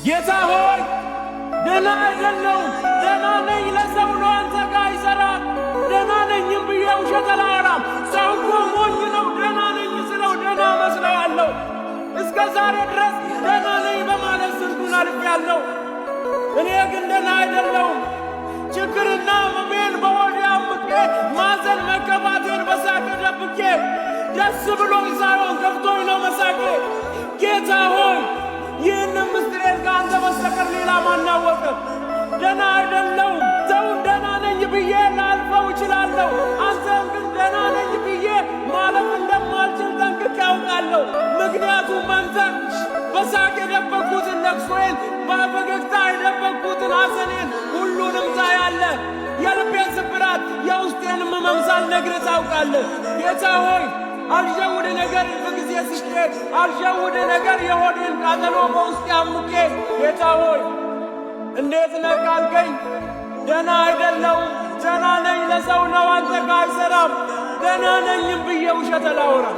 ጌታ ሆይ ደህና አይደለሁም፣ ደህና ነኝ ለሰው ነው አንተ ጋር ይሠራል። ደህና ነኝም ብዬ ውሸት አላወራም። ሰው እኮ ሞኝ ነው። ደህና ነኝ ስለው ደህና መስለዋለሁ። እስከ ዛሬ ድረስ ደህና ነኝ በማለት ስንቱን አልፌያለሁ። እኔ ግን ደህና አይደለሁም። ችግርና ሕመሜን በሆዴ አምቄ ማዘን መከፋቴን በሳቄ ደብቄ ደስ ብሎኝ ሳይሆን ከፍቶኝ ነው መሳቄ። ጌታ ሆይ ይህንም ምስጢሬን ከአንተ በስተቀር ሌላ ማን አወቀ? ደህና አይደለሁም። ሰውን ደህና ነኝ ብዬ ላልፈው እችላለሁ። አንተን ግን ደህና ነኝ ብዬ ማለፍ እንደማልችል ጠንቅቄ ያውቃለሁ። ምክንያቱም አንተ በሳቅ የደበቅኩትን ለቅሶዬን፣ በፈገግታ የደበቅኩትን ሐዘኔን ሁሉንም ታያለህ። የልቤን ስብራት የውስጤን ሕመም ሳልነግርህ ታውቃለህ። ጌታ ሆይ አልሸውድ ነገር በጊዜ ስቄ አልሸውድ ነገር የሆዴን ቃጠሎ በውስጤ አምቄ ጌታ ሆይ እንዴት ነህ ካልከኝ ደህና አይደለሁም። ደህና ነኝ ለሰው ነው አንተ ጋር አይሠራም። ደህና ነኝም ብዬ ውሸት አላወራም።